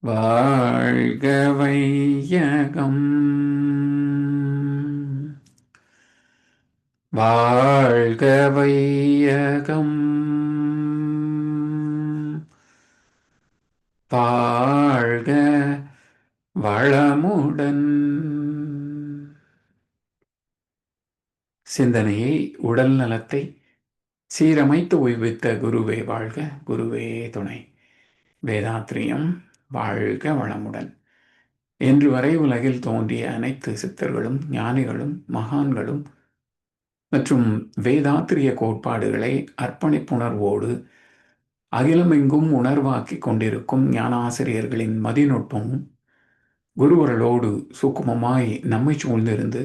வாழ்க வையகம், வாழ்க வையகம், வாழ்க வளமுடன். சிந்தனையை, உடல் நலத்தை சீரமைத்து உய்வித்த குருவே வாழ்க, குருவே துணை. வேதாத்ரியம் வாழ்க வளமுடன். இன்று வரை உலகில் தோன்றிய அனைத்து சித்தர்களும் ஞானிகளும் மகான்களும் மற்றும் வேதாத்திரிய கோட்பாடுகளை அர்ப்பணிப்புணர்வோடு அகிலமெங்கும் உணர்வாக்கிக் கொண்டிருக்கும் ஞானாசிரியர்களின் மதிநுட்பமும் குருவர்களோடு சுக்குமமாய் நம்மை சூழ்ந்திருந்து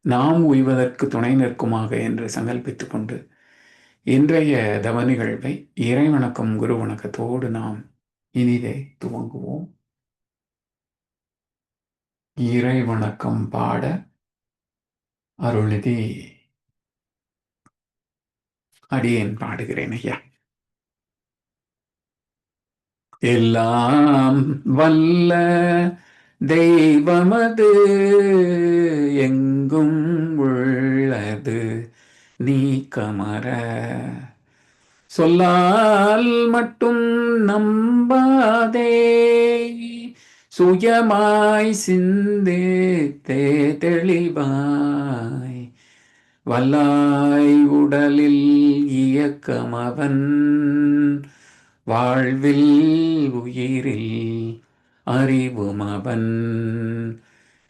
நாம் உய்வதற்கு துணை நிற்குமாக என்று சங்கல்பித்துக் கொண்டு இன்றைய தவ நிகழ்வை இறைவணக்கம் குரு வணக்கத்தோடு நாம் இனிதே துவங்குவோம். இறை வணக்கம் பாட அருள்நிதி அடியேன் பாடுகிறேன் ஐயா. எல்லாம் வல்ல தெய்வமது எங்கும் உள்ளது நீக்கமற, சொல்லால் மட்டும் நம்பாதே சுயமாய் சிந்தித்தே தெளிவாய் வல்லாய் உடலில் இயக்கமவன் வாழ்வில் உயிரில் அறிவுமவன்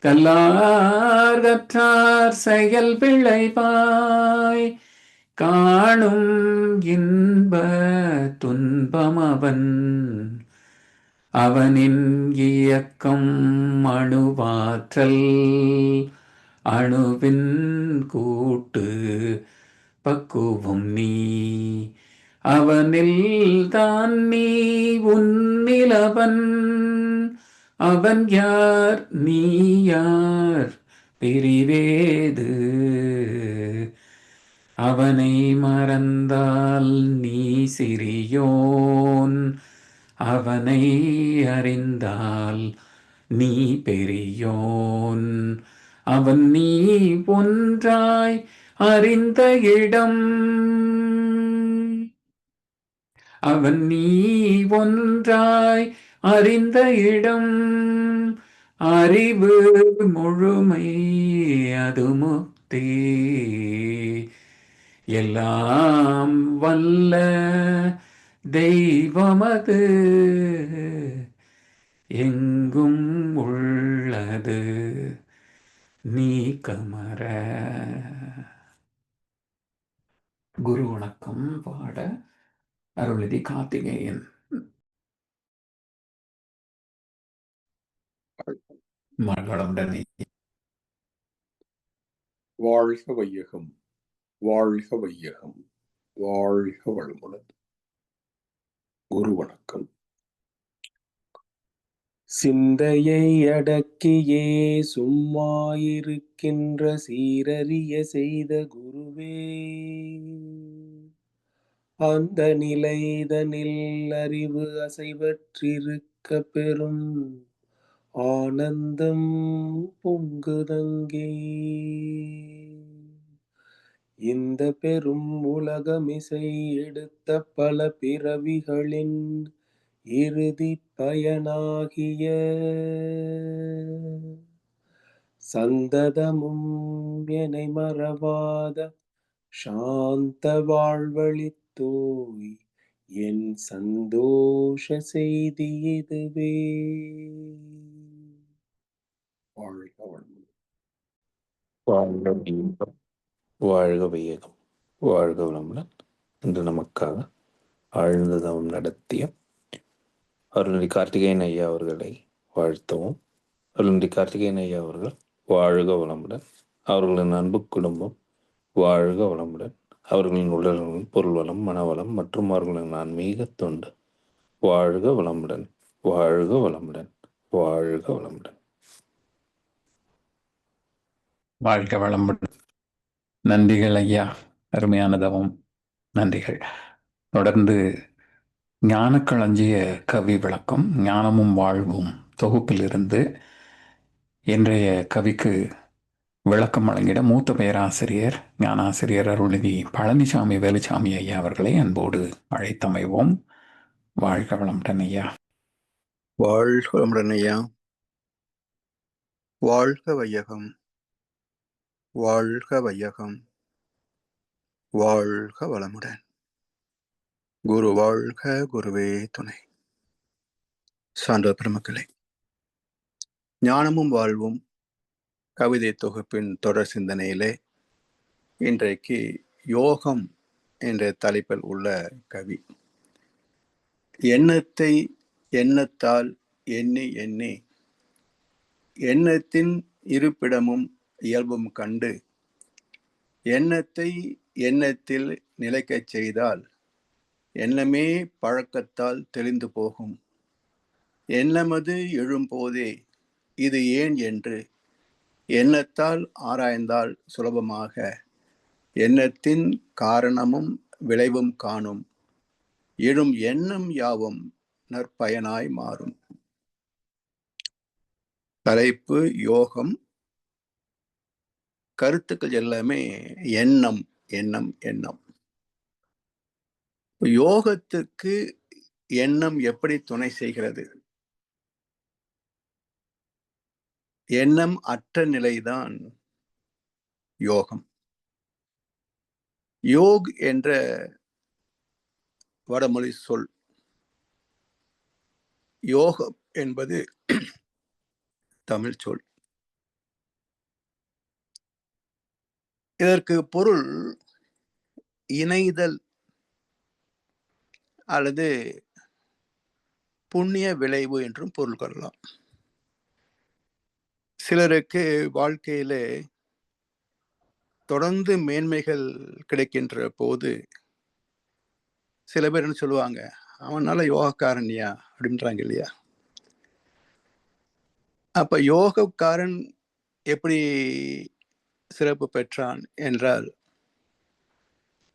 கல்லார் கற்றார் செயல் விளைவாய் காணும் இன்ப துன்பமவன் அவனின் இயக்கம் அணுவாற்றல் அணுவின் கூட்டு பக்குவம் நீ அவனில் தான் நீ உன்னிலவன் அவன் யார் நீ யார் பிரிவேது அவனை மறந்தால் நீ சிறியோன் அவனை அறிந்தால் நீ பெரியோன் அவன் நீ ஒன்றாய் அறிந்த இடம் அவன் நீ ஒன்றாய் அறிந்த இடம் அறிவு முழுமை அது முக்தி எல்லாம் வல்ல தெய்வமது எங்கும் உள்ளது நீக்கமற. குரு வணக்கம் பாட அருள்நிதி கார்த்திகேயன். மகளமுடன். வாழ்க வையகம், வாழ்க வையகம், வாழ்க வளமுடன். குரு வணக்கம். சிந்தையை அடக்கியே சும்மா இருக்கின்ற சீரறிய செய்த குருவே, அந்த நிலைதனில் அறிவு அசைவற்றிருக்க பெறும் ஆனந்தம் பொங்குதங்கே. இந்த பெரும் உலகமிசை எடுத்த பல பிறவிகளின் இறுதி பயனாகிய சந்ததமும் என்னை மறவாத சாந்த வாழ்வழித்தோய் என் சந்தோஷ செய்தி இதுவே. வாழ்க வளமுடன். வாழ்க வையகம், வாழ்க வளமுடன். இன்று நமக்காக ஆழ்ந்த தவம் நடத்திய அருள்நிதி கார்த்திகேயன் ஐயா அவர்களை வாழ்த்தவும். அருள்நிதி கார்த்திகேயன் ஐயா அவர்கள் வாழ்க வளமுடன். அவர்களின் அன்பு குடும்பம் வாழ்க வளமுடன். அவர்களின் உடல் பொருள் வளம், மனவளம் மற்றும் அவர்களின் ஆன்மீக தொண்டு வாழ்க வளமுடன், வாழ்க வளமுடன், வாழ்க வளமுடன். வாழ்க வளமுடன். நன்றிகள் ஐயா, அருமையான தவம். நன்றிகள். தொடர்ந்து ஞானக்களஞ்சிய கவி விளக்கம் ஞானமும் வாழ்வும் தொகுப்பிலிருந்து இன்றைய கவிக்கு விளக்கம் வழங்கிட மூத்த பேராசிரியர் ஞானாசிரியர் அருள்நிதி பழனிசாமி வேலுச்சாமி ஐயா அவர்களை அன்போடு அழைத்தமைவோம். வாழ்க வளமுடன் ஐயா. வாழ்க வளமுடன் ஐயா. வாழ்க வையகம், வாழ்க வையகம், வாழ்க வளமுடன். குரு வாழ்க, குருவே துணை. சான்ற பெருமக்களே, ஞானமும் வாழ்வும் கவிதை தொகுப்பின் தொடர் சிந்தனையிலே இன்றைக்கு யோகம் என்ற தலைப்பில் உள்ள கவி. எண்ணத்தை எண்ணத்தால் எண்ணி எண்ணி எண்ணத்தின் இருப்பிடமும் இயல்பும் கண்டு எண்ணத்தை எண்ணத்தில் நிலைக்கச் செய்தால் எண்ணமே பழக்கத்தால் தெளிந்து போகும். எண்ணமது எழும்போதே இது ஏன் என்று எண்ணத்தால் ஆராய்ந்தால் சுலபமாக எண்ணத்தின் காரணமும் விளைவும் காணும். எழும் எண்ணம் யாவும் நற்பயனாய் மாறும். தலைப்பு யோகம். கருத்துக்கள் எல்லாமே எண்ணம் எண்ணம் எண்ணம். யோகத்துக்கு எண்ணம் எப்படி துணை செய்கிறது? எண்ணம் அற்ற நிலைதான் யோகம். யோக் என்ற வடமொழி சொல். யோகம் என்பது தமிழ் சொல். இதற்கு பொருள் இணைதல் அல்லது புண்ணிய விளைவு என்றும் பொருள் கொள்ளலாம். சிலருக்கு வாழ்க்கையிலே தொடர்ந்து மேன்மைகள் கிடைக்கின்ற போது சில பேர் என்ன சொல்லுவாங்க, அவனால யோகக்காரன்யா அப்படின்றாங்க இல்லையா? அப்ப யோகக்காரன் எப்படி சிறப்பு பெற்றான் என்றால்,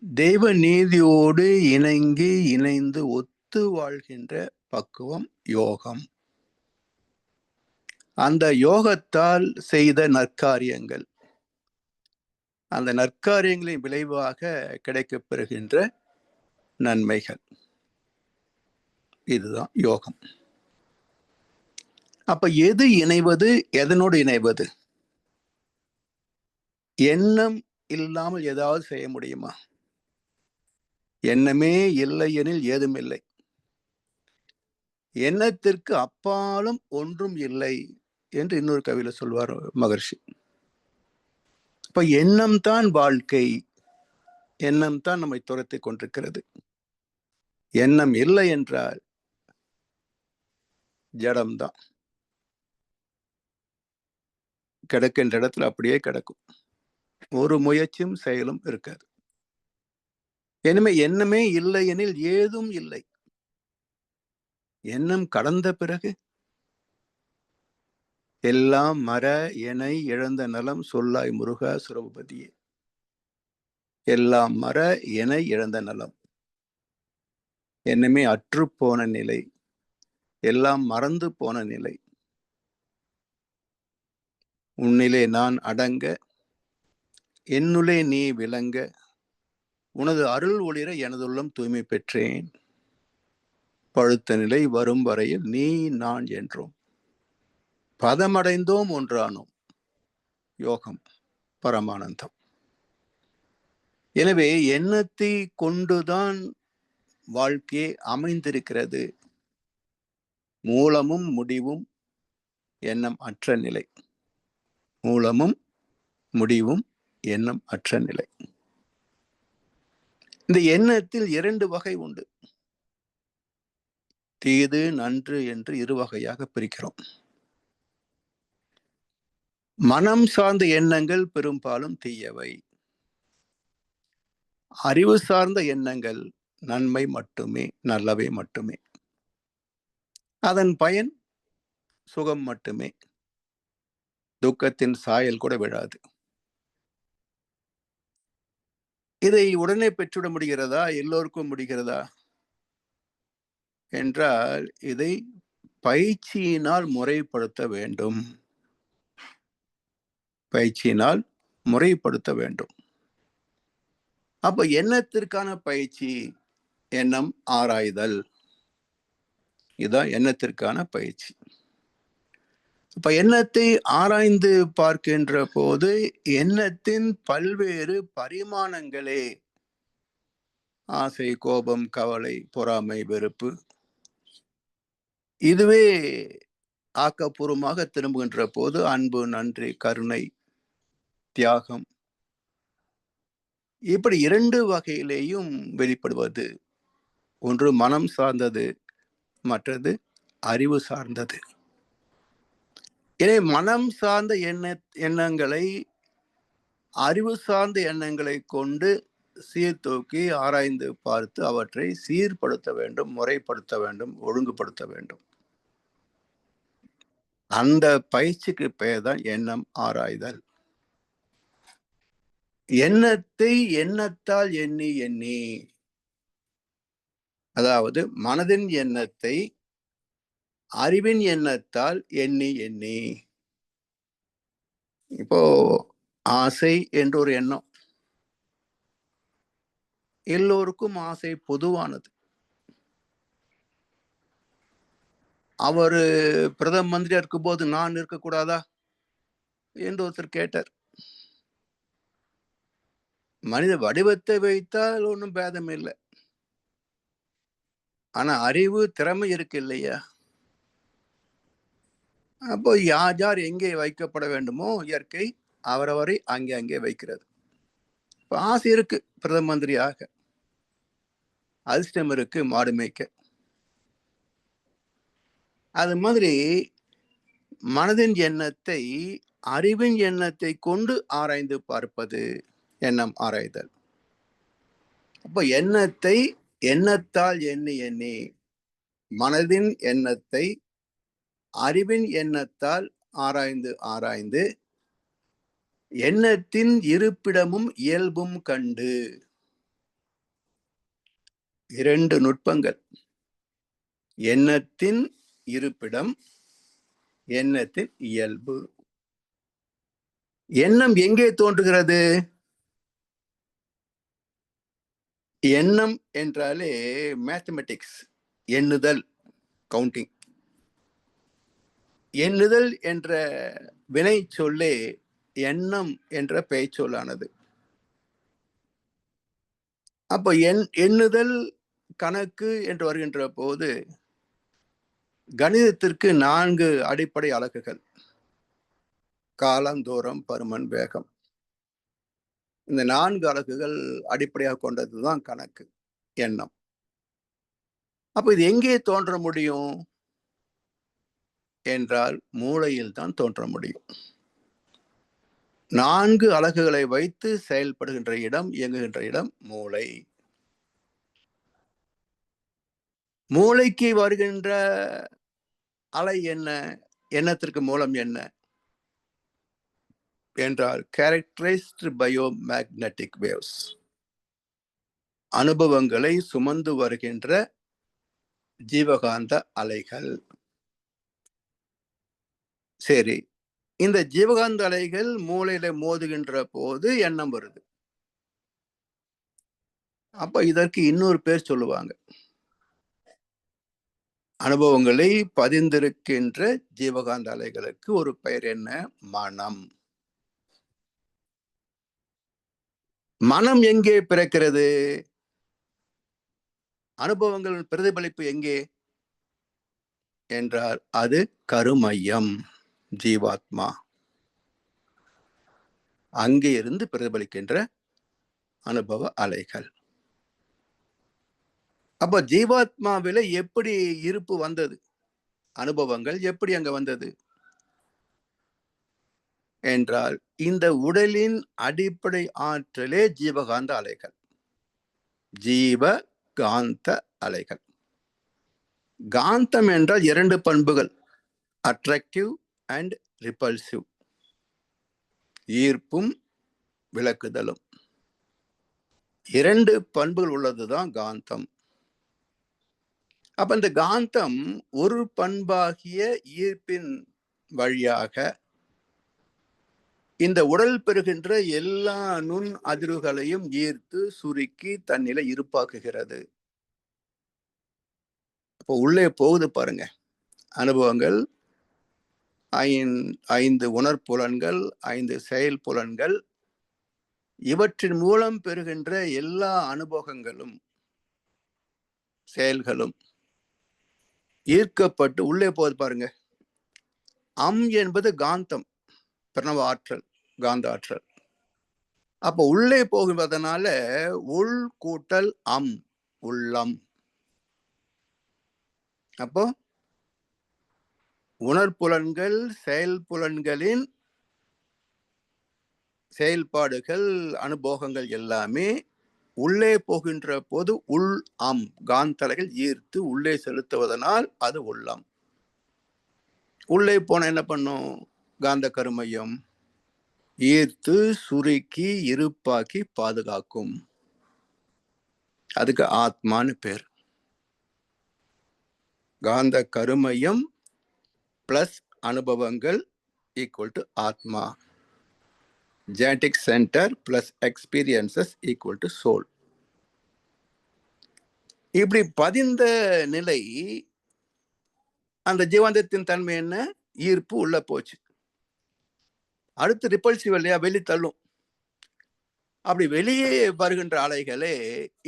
தெய்வ நீதியோடு இணைந்து ஒத்து வாழ்கின்ற பக்குவம் யோகம். அந்த யோகத்தால் செய்த நற்காரியங்கள், அந்த நற்காரியங்களின் விளைவாக கிடைக்கப் பெறுகின்ற நன்மைகள், இதுதான் யோகம். அப்ப எது இணைவது, எதனோடு இணைவது? எண்ணம் இல்லாமல் ஏதாவது செய்ய முடியுமா? எண்ணமே இல்லை எனில் ஏதும் இல்லை. எண்ணத்திற்கு அப்பாலும் ஒன்றும் இல்லை என்று இன்னொரு கவியில சொல்வார் மகர்ஷி. இப்ப எண்ணம் தான் வாழ்க்கை, எண்ணம் தான் நம்மை துரத்தி கொண்டிருக்கிறது. எண்ணம் இல்லை என்றால் ஜடம்தான். கிடக்கின்ற இடத்துல அப்படியே கிடக்கும், ஒரு முயற்சியும் செயலும் இருக்காது. எனவே எண்ணமே இல்லை எனில் ஏதும் இல்லை. எண்ணம் கடந்த பிறகு எல்லாம் மர எனை இழந்த நலம் சொல்லாய் முருகா சுரபதியே. எல்லாம் மர எனை இழந்த நலம், எண்ணமே அற்று போன நிலை, எல்லாம் மறந்து போன நிலை. உன்னிலே நான் அடங்க, என்னுள்ளே நீ விளங்க, உனது அருள் ஒளிர எனதுள்ளம் தூய்மை பெற்றேன். பழுத்த நிலை வரும் வரையில் நீ நான் என்றோம், பதமடைந்தோம் ஒன்றானோம். யோகம் பரமானந்தம். எனவே எண்ணத்தை கொண்டுதான் வாழ்க்கையை அமைந்திருக்கிறது. மூலமும் முடிவும் எண்ணம் அற்ற நிலை. மூலமும் முடிவும் எண்ணம் அற்ற நிலை. இந்த எண்ணத்தில் 2 வகை உண்டு. தீது நன்று என்று 2 வகையாக பிரிக்கிறோம். மனம் சார்ந்த எண்ணங்கள் பெரும்பாலும் தீயவை. அறிவு சார்ந்த எண்ணங்கள் நன்மை மட்டுமே, நல்லவை மட்டுமே. அதன் பயன் சுகம் மட்டுமே, துக்கத்தின் சாயல் கூட விழாது. இதை உடனே பெற்றுவிட முடிகிறதா? எல்லோருக்கும் முடிகிறதா? என்றால் இதை பயிற்சியினால் முறைப்படுத்த வேண்டும். பயிற்சியினால் முறைப்படுத்த வேண்டும். அப்ப எண்ணத்திற்கான பயிற்சி எண்ணம் ஆராய்தல். இதுதான் எண்ணத்திற்கான பயிற்சி. இப்ப எண்ணத்தை ஆராய்ந்து பார்க்கின்ற போது எண்ணத்தின் பல்வேறு பரிமாணங்களே ஆசை, கோபம், கவலை, பொறாமை, வெறுப்பு, இதுவே ஆக்கப்பூர்வமாக திரும்புகின்ற போது அன்பு, நன்றி, கருணை, தியாகம், இப்படி 2 வகையிலேயும் வெளிப்படுவது. ஒன்று மனம் சார்ந்தது, மற்றது அறிவு சார்ந்தது. எனவே மனம் சார்ந்த எண்ணங்களை அறிவு சார்ந்த எண்ணங்களை கொண்டு சீர்தூக்கி ஆராய்ந்து பார்த்து அவற்றை சீர்படுத்த வேண்டும், முறைப்படுத்த வேண்டும், ஒழுங்குபடுத்த வேண்டும். அந்த பயிற்சிக்கு பெயர் தான் எண்ணம் ஆராய்தல். எண்ணத்தை எண்ணத்தால் எண்ணி எண்ணி, அதாவது மனதின் எண்ணத்தை அறிவின் எண்ணத்தால் எண்ணி எண்ணி. இப்போ ஆசை என்ற ஒரு எண்ணம், எல்லோருக்கும் ஆசை பொதுவானது. அவரு பிரதம மந்திரியா இருக்கும் போது நான் இருக்கக்கூடாதா என்று ஒருத்தர் கேட்டார். மனித வடிவத்தை வைத்தால் ஒன்றும் பேதம் இல்லை. ஆனா அறிவு, திறமை இருக்கு இல்லையா? அப்போ யார் யார் எங்கே வைக்கப்பட வேண்டுமோ இயற்கை அவரவரை அங்கே அங்கே வைக்கிறது. இப்போ ஆசை இருக்கு பிரதம மந்திரியாக, அதிர்ஷ்டம் இருக்கு மாடு மேய்க்க. அது மாதிரி மனதின் எண்ணத்தை அறிவின் எண்ணத்தை கொண்டு ஆராய்ந்து பார்ப்பது எண்ணம் ஆராய்தல். அப்போ எண்ணத்தை எண்ணத்தால் எண்ணி எண்ணி, மனதின் எண்ணத்தை அறிவின் எண்ணத்தால் ஆராய்ந்து ஆராய்ந்து, எண்ணத்தின் இருப்பிடமும் இயல்பும் கண்டு. 2 நுட்பங்கள். எண்ணத்தின் இருப்பிடம், எண்ணத்தின் இயல்பு. எண்ணம் எங்கே தோன்றுகிறது? எண்ணம் என்றாலே மேத்தமெட்டிக்ஸ், எண்ணுதல், கவுண்டிங். எண்ணுதல் என்ற வினை சொல்லே எண்ணம் என்ற பெயர் சொல்லானது. அப்ப எண்ணுதல், கணக்கு என்று வருகின்ற போது கணிதத்திற்கு 4 அடிப்படை அலகுகள்: காலம், தூரம், பருமன், வேகம். இந்த 4 அலகுகள் அடிப்படையாக கொண்டதுதான் கணக்கு, எண்ணம். அப்ப இது எங்கே தோன்ற முடியும் என்றால் மூளையில் தான் தோன்ற முடியும். 4 அலகுகளை வைத்து செயல்படுகின்ற இடம், இயங்குகின்ற இடம் மூளை. மூளைக்கு வருகின்ற அலை என்ன? எண்ணத்திற்கு மூலம் என்ன என்றால் characterized biomagnetic waves, அனுபவங்களை சுமந்து வருகின்ற ஜீவகாந்த அலைகள். சரி, இந்த ஜீவகாந்த அலைகள் மூளையில மோதுகின்ற போது எண்ணம் வருது. அப்ப இதற்கு இன்னொரு பேர் சொல்லுவாங்க. அனுபவங்களை பதிந்திருக்கின்ற ஜீவகாந்த அலைகளுக்கு ஒரு பெயர் என்ன? மனம். மனம் எங்கே பிறக்கிறது? அனுபவங்கள் பிரதிபலிப்பு எங்கே என்றால் அது கருமையம், ஜீவாத்மா. அங்கே இருந்து பிரதிபலிக்கின்ற அனுபவ அலைகள். அப்ப ஜீவாத்மாவில எப்படி இருப்பு வந்தது? அனுபவங்கள் எப்படி அங்க வந்தது என்றால் இந்த உடலின் அடிப்படை ஆற்றலே ஜீவகாந்த அலைகள், ஜீவகாந்த அலைகள். காந்தம் என்றால் 2 பண்புகள், அட்ராக்டிவ் அண்ட் ரிபல்சிவ், ஈர்ப்பும் விலக்குதலும். 2 பண்புகள் உள்ளதுதான் காந்தம். அப்ப இந்த காந்தம் ஒரு பண்பாகிய ஈர்ப்பின் வழியாக இந்த உடல் பெறுகின்ற எல்லா நுண் அதிர்வுகளையும் ஈர்த்து சுருக்கி தன்னிலை இருப்பாக்குகிறது. அப்போ உள்ளே போகுது பாருங்க அனுபவங்கள், 5 உணர்ப்புலன்கள், 5 செயல் புலன்கள், இவற்றின் மூலம் பெறுகின்ற எல்லா அனுபவங்களும் செயல்களும் ஈர்க்கப்பட்டு உள்ளே போகுது பாருங்க. என்பது காந்தம், பிரணவ ஆற்றல், காந்த ஆற்றல். அப்ப உள்ளே போகுவதனால உள் கூட்டல் உள்ளம். அப்போ உணர்ப்புலன்கள், செயல்புலன்களின் செயல்பாடுகள், அனுபவங்கள் எல்லாமே உள்ளே போகின்ற போது காந்தலைகள் ஈர்த்து உள்ளே செலுத்துவதனால் அது உள்ளம். உள்ளே போன என்ன பண்ணும்? காந்த கருமையம் ஈர்த்து சுருக்கி இருப்பாக்கி பாதுகாக்கும். அதுக்கு ஆத்மான்னு பேர். காந்த கருமையம் பிளஸ் அனுபவங்கள் ஈக்குவல் டு ஆத்மா. Genetic centre plus experiences equal to soul. இப்படி பதிந்த நிலை, அந்த ஜீவாந்தத்தின் தன்மை என்ன? ஈர்ப்பு உள்ள போச்சு. அடுத்து ரிப்பல்சிவ் இல்லையா, வெளி தள்ளும். அப்படி வெளியே வருகின்ற அலைகளே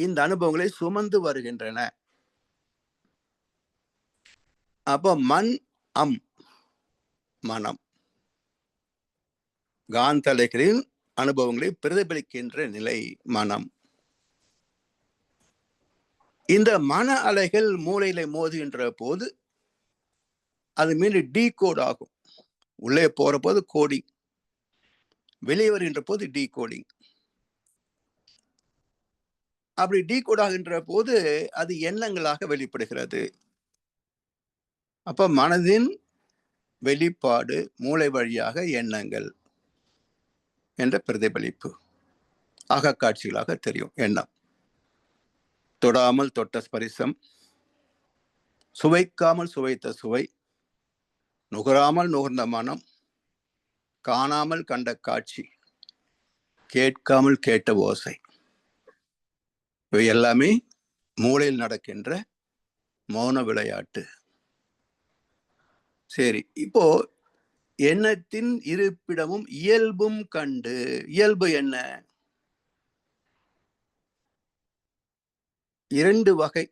இந்த அனுபவங்களை சுமந்து வருகின்றன. அப்ப மனம் காந்தலைகளின் அனுபவங்களை பிரதிபலிக்கின்ற நிலை மனம். இந்த மன அலைகள் மூளையில மோதுகின்ற போது அது மீண்டும் டீகோட் ஆகும். உள்ளே போற போது கோடிங், வெளியே வருகின்ற போது டீகோடிங். அப்படி டீகோட் ஆகின்ற போது அது எண்ணங்களாக வெளிப்படுகிறது. அப்ப மனதின் வெளிப்பாடு மூளை வழியாக எண்ணங்கள் என்ற பிரதிபலிப்பு அகக்காட்சிகளாக தெரியும். எண்ணம் தொடாமல் தொட்ட ஸ்பரிசம், சுவைக்காமல் சுவைத்த சுவை, நுகராமல் நுகர்ந்த மனம், காணாமல் கண்ட காட்சி, கேட்காமல் கேட்ட ஓசை, இவை எல்லாமே மூளையில் நடக்கின்ற மௌன விளையாட்டு. சரி, இப்போ எண்ணத்தின் இருப்பிடமும் இயல்பும் கண்டு. இயல்பு என்ன? 2 வகை.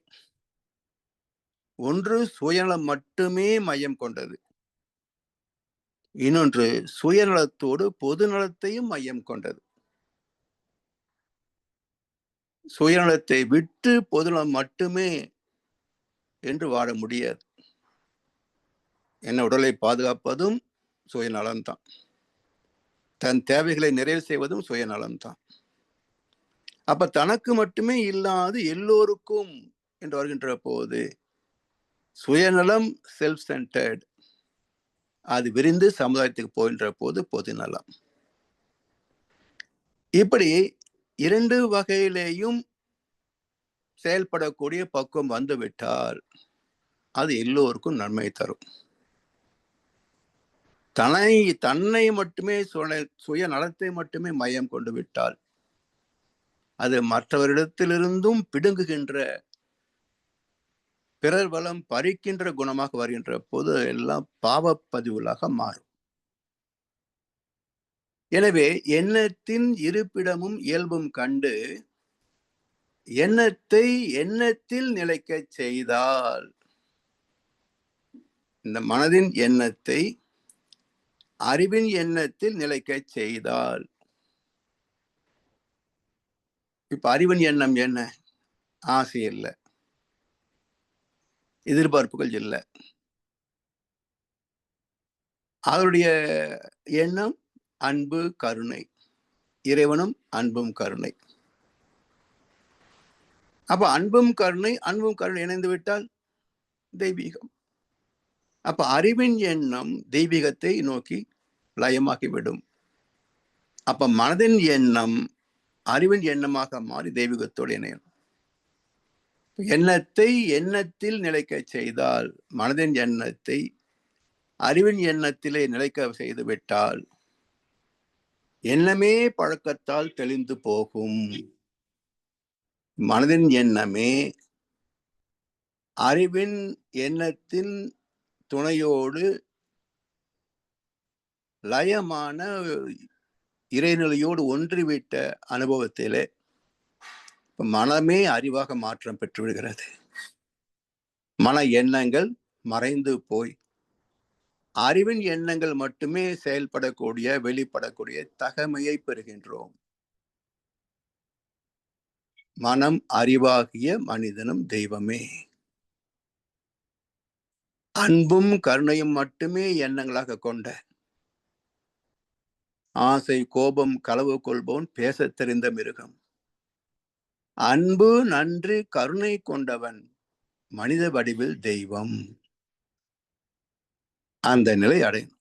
ஒன்று சுயநலம் மட்டுமே மையம் கொண்டது, இன்னொன்று சுயநலத்தோடு பொதுநலத்தையும் மையம் கொண்டது. சுயநலத்தை விட்டு பொதுநலம் மட்டுமே என்று வாழ முடியாது. என்ன உடலை பாதுகாப்பதும் சுயநலம்தான், தன் தேவைகளை நிறைவு செய்வதும் சுயநலம்தான். அப்ப தனக்கு மட்டுமே இல்லாது எல்லோருக்கும் என்று வருகின்ற போது சுயநலம், செல்ஃப் சென்டர்ட், அது விரிந்து சமுதாயத்துக்கு போகின்ற போது பொதுநலம். இப்படி 2 வகையிலேயும் செயல்படக்கூடிய பக்குவம் வந்துவிட்டால் அது எல்லோருக்கும் நன்மை தரும். தன்னை மட்டுமே சுயநலத்தை மட்டுமே மையம் கொண்டு விட்டால் அது மற்றவரிடத்திலிருந்தும் பிடுங்குகின்ற, பிறர் வளம் பறிக்கின்ற குணமாக வருகின்ற போது எல்லாம் பாவப்பதிவுகளாக மாறும். எனவே எண்ணத்தின் இருப்பிடமும் இயல்பும் கண்டு எண்ணத்தை எண்ணத்தில் நிலைக்க செய்தால், இந்த மனதின் எண்ணத்தை அறிவின் எண்ணத்தில் நிலைக்க செய்தால், இப்ப அறிவின் எண்ணம் என்ன? ஆசை இல்லை, எதிர்பார்ப்புகள் இல்லை. அவருடைய எண்ணம் அன்பு, கருணை. இறைவனும் அன்பும் கருணை. அப்ப அன்பும் கருணை இணைந்து விட்டால் தெய்வீகம். அப்ப அறிவின் எண்ணம் தெய்வீகத்தை நோக்கி லயமாகிவிடும். அப்ப மனதின் எண்ணம் அறிவின் எண்ணமாக மாறி தெய்வீகத்தோடு இணையும். எண்ணத்தை எண்ணத்தில் நிலைக்க செய்தால், மனதின் எண்ணத்தை அறிவின் எண்ணத்திலே நிலைக்க செய்து விட்டால் எண்ணமே பழக்கத்தால் தெளிந்து போகும். மனதின் எண்ணமே அறிவின் எண்ணத்தின் துணையோடு லயமான இறைநிலையோடு ஒன்றிவிட்ட அனுபவத்திலே மனமே அறிவாக மாற்றம் பெற்று விடுகிறது. மன எண்ணங்கள் மறைந்து போய் அறிவின் எண்ணங்கள் மட்டுமே செயல்படக்கூடிய, வெளிப்படக்கூடிய தகமையை பெறுகின்றோம். மனம் அறிவாகிய மனிதனும் தெய்வமே. அன்பும் கருணையும் மட்டுமே எண்ணங்களாக கொண்ட, ஆசை கோபம் களவு கொள்பவன் பேசத் தெரிந்த மிருகம். அன்பு நன்று கருணை கொண்டவன் மனித வடிவில் தெய்வம். அந்த நிலை அடையும்.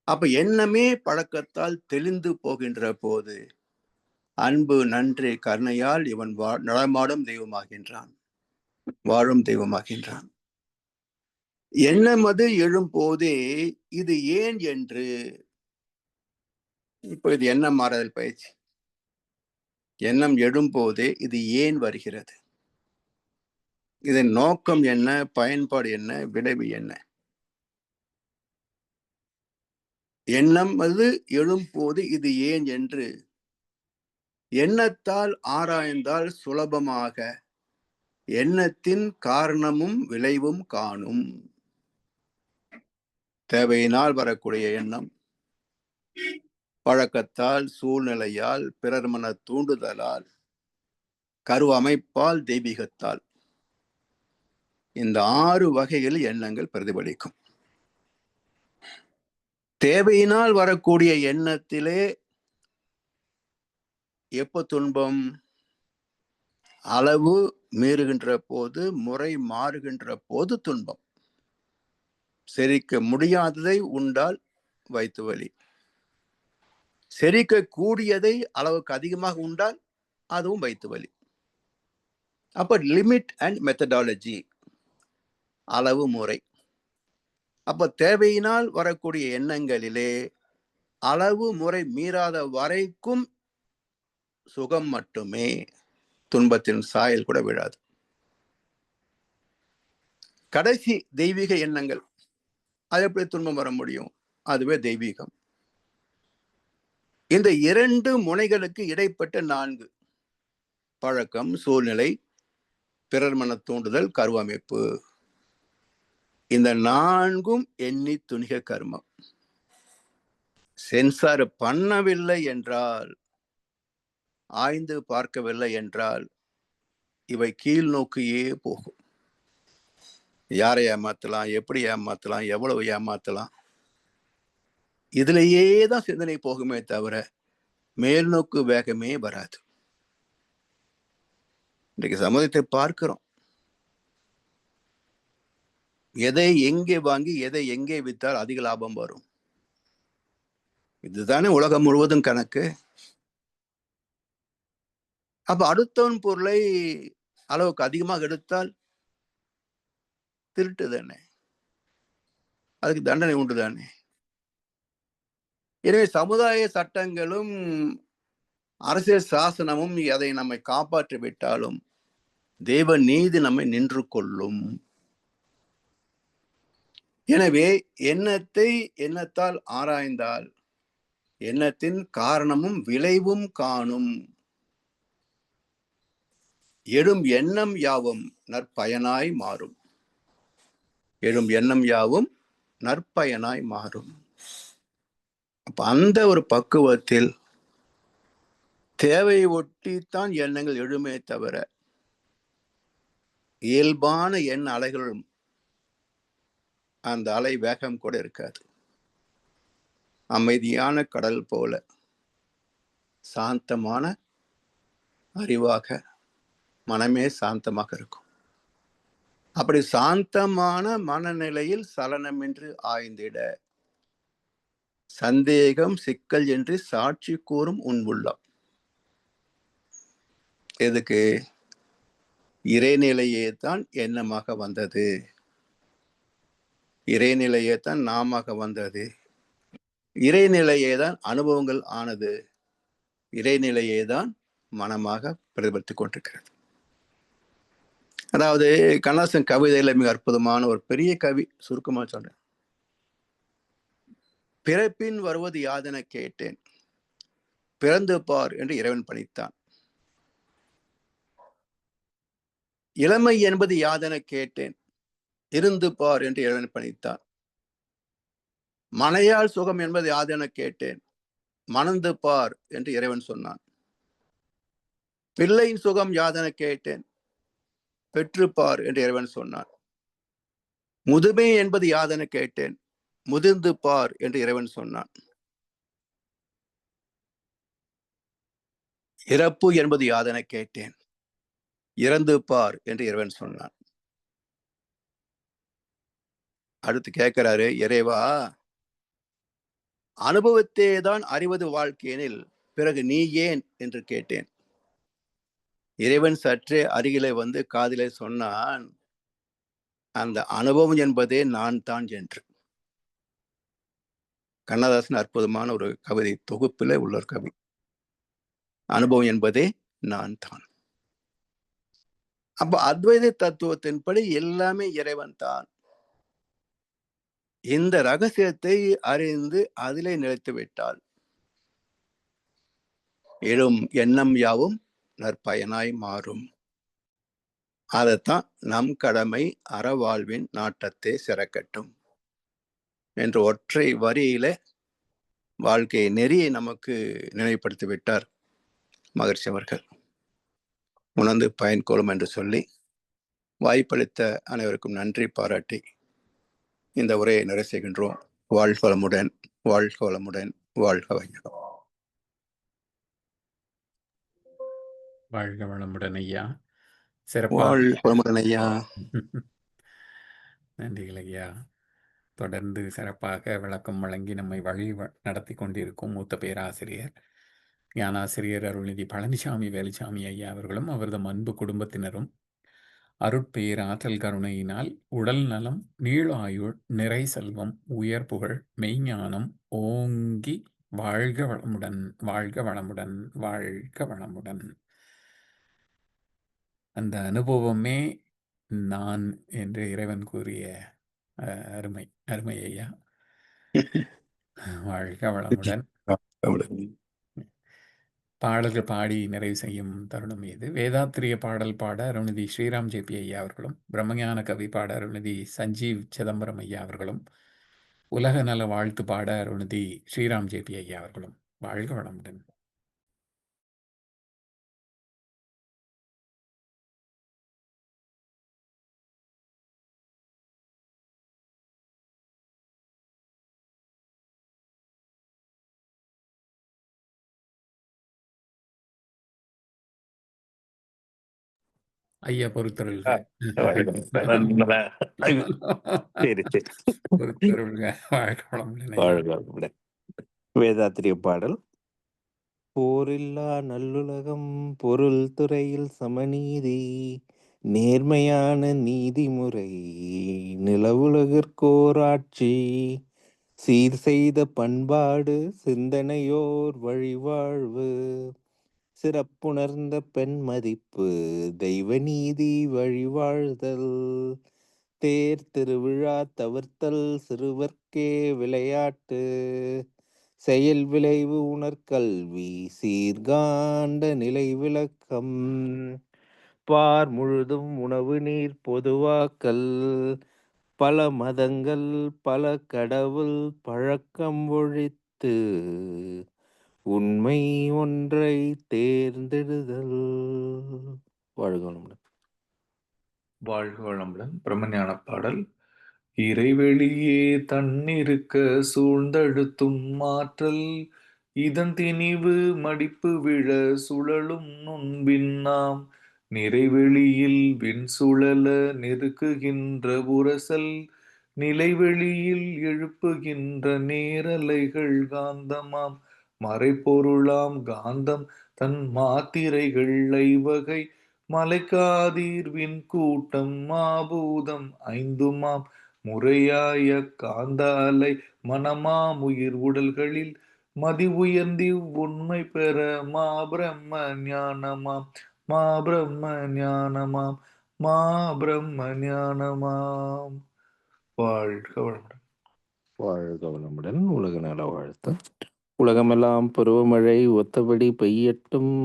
அப்ப எண்ணமே பழக்கத்தால் தெளிந்து போகின்ற போது அன்பு நன்று கருணையால் இவன் நடமாடும் தெய்வமாகின்றான், வாழும் தெய்வமாகின்றான். எண்ணம் அது எழும் போதே இது ஏன் என்று, இப்போ இது எண்ணம் மாறுதல் பயிற்சி. எண்ணம் எழும் போதே இது ஏன் வருகிறது, இதன் நோக்கம் என்ன, பயன்பாடு என்ன, விளைவு என்ன? எண்ணம் அது எழும் போது இது ஏன் என்று எண்ணத்தால் ஆராய்ந்தால் சுலபமாக எண்ணத்தின் காரணமும் விளைவும் காணும். தேவையினால் வரக்கூடிய எண்ணம் பழக்கத்தால், சூழ்நிலையால், பிறர் மன தூண்டுதலால், கரு அமைப்பால், தெய்வீகத்தால், இந்த 6 வகையில் எண்ணங்கள் பிரதிபலிக்கும். தேவையினால் வரக்கூடிய எண்ணத்திலே எப்ப துன்பம்? அளவு மீறுகின்ற போது, முறை மாறுகின்ற போது துன்பம். செரிக்க முடியாததை உண்டால் வயிற்று வலி, செரிக்க கூடியதை அளவுக்கு அதிகமாக உண்டால் அதுவும் வயிற்று வலி. அப்ப லிமிட் அண்ட் மெத்தடாலஜி, அளவு முறை. அப்ப தேவையினால் வரக்கூடிய எண்ணங்களிலே அளவு முறை மீறாத வரைக்கும் சுகம் மட்டுமே, துன்பத்தின் சாயல் கூட விழாது. கடைசி தெய்வீக எண்ணங்கள், அது எப்படி துன்பம் வர முடியும்? அதுவே தெய்வீகம். இந்த 2 முனைகளுக்கு இடைப்பட்ட 4: பழக்கம், சூழ்நிலை, பிறர் மன தூண்டுதல், கருவமைப்பு. இந்த 4ம் எண்ணி துணிக கர்மம். சென்சார் பண்ணவில்லை என்றால், ஆய்ந்து பார்க்கவில்லை என்றால் இவை கீழ் நோக்கியே போகும். யாரை ஏமாத்தலாம், எப்படி ஏமாத்தலாம், எவ்வளவு ஏமாத்தலாம், இதுலேயே தான் சிந்தனை போகுமே தவிர மேல் நோக்கு வேகமே வராது. இன்றைக்கு சமுதாயத்தை பார்க்கிறோம். எதை எங்கே வாங்கி எதை எங்கே வித்தால் அதிக லாபம் வரும், இதுதானே உலகம் முழுவதும் கணக்கு. அப்ப அடுத்தவன் பொருளை அளவுக்கு அதிகமாக எடுத்தால் திருட்டு தானே, அதுக்கு தண்டனை உண்டு தானே. எனவே சமுதாய சட்டங்களும் அரசியல் சாசனமும் அதை நம்மை காப்பாற்றி விட்டாலும் தெய்வ நீதி நம்மை நின்று கொள்ளும். எனவே எண்ணத்தை எண்ணத்தால் ஆராய்ந்தால் எண்ணத்தின் காரணமும் விளைவும் காணும். எழும் எண்ணம் யாவும் நற்பயனாய் மாறும். எழும் எண்ணம் யாவும் நற்பயனாய் மாறும். அப்ப அந்த ஒரு பக்குவத்தில் தேவையை ஒட்டித்தான் எண்ணங்கள் எழுமே தவிர இயல்பான எண்ண அலைகளும் அந்த அலை வேகம் கூட இருக்காது. அமைதியான கடல் போல சாந்தமான அறிவாக மனமே சாந்தமாக இருக்கும். அப்படி சாந்தமான மனநிலையில் சலனமின்றி ஆய்ந்திட சந்தேகம் சிக்கல் என்று சாட்சி கூறும் உன் உள்ளம். எதுக்கு? இறைநிலையே தான் எண்ணமாக வந்தது, இறைநிலையே தான் நாமாக வந்தது, இறைநிலையே தான் அனுபவங்கள் ஆனது, இறைநிலையே தான் மனமாக பிரதிபலித்துக் கொண்டிருக்கிறது. அதாவது கண்ணதாசன் கவிதையில மிக அற்புதமான ஒரு பெரிய கவி, சுருக்கமா சொல்றேன். பிறப்பின் வருவது யாதென கேட்டேன், பிறந்து பார் என்று இறைவன் பணித்தான். இளமை என்பது யாதென கேட்டேன், இருந்து பார் என்று இறைவன் பணித்தான். மனையால் சுகம் என்பது யாதென கேட்டேன், மணந்து பார் என்று இறைவன் சொன்னான். பிள்ளையின் சுகம் யாதென கேட்டேன், பெற்றுப்பார் என்று இறைவன் சொன்னான். முதுமை என்பது யாதென கேட்டேன், முதிர்ந்து பார் என்று இறைவன் சொன்னான். இறப்பு என்பது யாதென கேட்டேன், இறந்து பார் என்று இறைவன் சொன்னான். அடுத்து கேட்கிறாரு, இறைவா, அனுபவத்தே தான் அறிவது வாழ்க்கையெனில் பிறகு நீ ஏன் என்று கேட்டேன். இறைவன் சற்றே அருகிலே வந்து காதிலே சொன்னான், அந்த அனுபவம் என்பதே நான் தான் என்று. கண்ணதாசன் அற்புதமான ஒரு கவிதை தொகுப்பில் உள்ள ஒரு கவி. அனுபவம் என்பதே நான் தான். அப்ப அத்வைத தத்துவத்தின்படி எல்லாமே இறைவன் தான். இந்த ரகசியத்தை அறிந்து அதிலே நிலைத்து விட்டால் எழும் எண்ணம் யாவும் நற்பயனாய் மாறும். அதைத்தான் நம் கடமை அறவாழ்வின் நாட்டத்தை சிறக்கட்டும் என்ற ஒற்றை வரியில வாழ்க்கை நெறியை நமக்கு நினைவுபடுத்தி விட்டார் மகர்ஷி அவர்கள். உணர்ந்து பயன் கொள்ளும் என்று சொல்லி வாய்ப்பளித்த அனைவருக்கும் நன்றி பாராட்டி இந்த உரையை நிறைவு செய்கின்றோம். வாழ்க வளமுடன், வாழ்க வளமுடன், வாழ்க வையகம். வாழ்க வளமுடன் ஐயா. சிறப்பாக வாழ்க வளமுடன் ஐயா. நன்றிகள் ஐயா. தொடர்ந்து சிறப்பாக விளக்கம் வழங்கி நம்மை வழி நடத்தி கொண்டிருக்கும் மூத்த பேராசிரியர் ஞானாசிரியர் அருள்நிதி பழனிசாமி வேலுச்சாமி ஐயா அவர்களும் அவரது அன்பு குடும்பத்தினரும் அருட்பேராற்றல் கருணையினால் உடல் நலம், நீளாயுள், நிறை செல்வம், உயர் புகழ், மெய்ஞானம் ஓங்கி வாழ்க வளமுடன், வாழ்க வளமுடன், வாழ்க வளமுடன். அந்த அனுபவமே நான் என்று இறைவன் கூறிய அருமை அருமை ஐயா. வாழ்க வளமுடன். பாடல்கள் பாடி நிறைவு செய்யும் தருணம் இது. வேதாத்திரிய பாடல் பாட அருள்நிதி ஸ்ரீராம் ஜேபி ஐயா அவர்களும், பிரம்மஞான கவி பாட அருள்நிதி சஞ்சீவ் சிதம்பரம் ஐயா அவர்களும், உலக நல வாழ்த்து பாட அருள்நிதி ஸ்ரீராம் ஜேபி ஐயா அவர்களும். வாழ்க வளமுடன். ஐயா பொறுத்தருள்க. சரி சரி. பொறுத்தருள்க. வாழ்க வளமுடன் ஐயா. வாழ்க வளமுடன். வேதாத்திரிய பாடல். போரில்லா நல்லுலகம், பொருள் துறையில் சமநீதி, நேர்மையான நீதிமுறை, நிலவுலகிற்கோராட்சி, சீர் செய்த பண்பாடு, சிந்தனையோர் வழிவாழ்வு, சிறப்புணர்ந்த பெண் மதிப்பு, தெய்வ நீதி வழிவாழ்தல், தேர் திருவிழா தவிர்த்தல், சிறுவர்க்கே விளையாட்டு, செயல் விளைவு உணர்கல்வி, சீர்காண்ட நிலை விளக்கம், பார் முழுதும் உணவு நீர் பொதுவாக்கல், பல மதங்கள் பல கடவுள் பழக்கம் ஒழித்து, உண்மை ஒன்றை தேர்ந்தெடுதல். வாழ்க வளமுடன். வாழ்க வளமுடன். பிரம்மஞான பாடல். இறைவெளியே தன்னிருக்க சூழ்ந்தழுத்தும் மாற்றல், இதன் திணிவு மடிப்பு விழ சுழலும் நுண்பின் நாம், நிறைவெளியில் விண் சுழல நெருக்குகின்ற உரசல், நிலைவெளியில் எழுப்புகின்ற நேரலைகள் காந்தமாம், மறைப்பொருளாம் காந்தம் தன் மாத்திரைகள் ஐவகை மலைக்காதீர்வின் கூட்டம் மாபூதம் ஐந்துமாம் முறையாய காந்தாலை மனமாமுயிர் உடல்களில் மதி உயர்ந்தி உண்மை பெற மாபிரம்ம ஞானமாம் மாபிரம்ம ஞானமாம் மாபிரம்ம ஞானமாம். வாழ்க வளமுடன். வாழ்க வளமுடன். உலக நல வாழ்த்து. உலகமெல்லாம் பருவமழை ஒத்தபடி பெய்யட்டும்.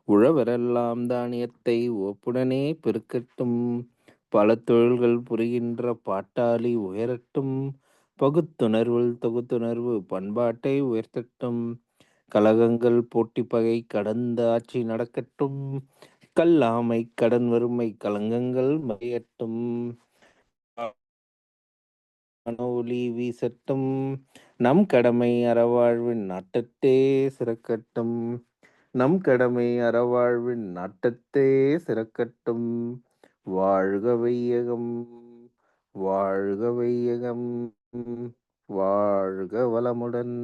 உழவரெல்லாம் தானியத்தை ஒப்புடனே பெருக்கட்டும். பல தொழில்கள் புரிகின்ற பாட்டாளி உயரட்டும். பகுத்துணர்வில் தொகுத்துணர்வு பண்பாட்டை உயர்த்தட்டும். கலகங்கள் போட்டி பகை கடந்த ஆட்சி நடக்கட்டும். கல்லாமை கடன் வறுமை கலங்கங்கள் மறையட்டும். ஒளி வீசட்டும். நம் கடமை அறவாழ்வின் நாட்டத்தே சிறக்கட்டும். நம் கடமை அறவாழ்வின் நாட்டத்தே சிறக்கட்டும். வாழ்க வையகம், வாழ்க வையகம், வாழ்க வளமுடன்.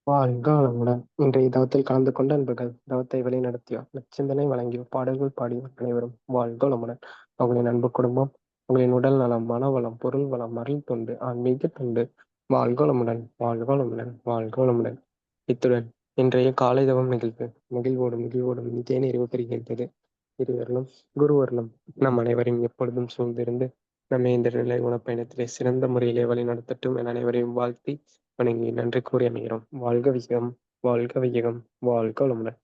வாழ்க வளமுடன். இன்றைய தவத்தில் கலந்து கொண்ட அன்பர்கள், தவத்தை வழிநடத்தியோர், நற்சிந்தனை வழங்கியோர், பாடல்கள் பாடியோர் அனைவரும் வாழ்க வளமுடன். உங்களின் அன்பு குடும்பம், உங்களின் உடல் நலம், மனவளம், பொருள் வளம், அருள் தொண்டு, ஆன்மீக தொண்டு வாழ்க வளமுடன், வாழ்க வளமுடன், வாழ்க வளமுடன். இத்துடன் இன்றைய காலை தவம் நிகழ்வு மகிழ்வோடும் இதே நிறைவு பெறுகின்றது. இருவர்களும் குருவர்களும் நம் அனைவரையும் எப்பொழுதும் சூழ்ந்திருந்து நம்மை இந்த நிலை உணப்பயணத்திலே சிறந்த முறையிலே வழி நடத்தட்டும் என அனைவரையும் வாழ்த்தி வணங்கி நன்றி கூறி அமைகிறோம். வாழ்க வையகம், வாழ்க வையகம், வாழ்க வளமுடன்.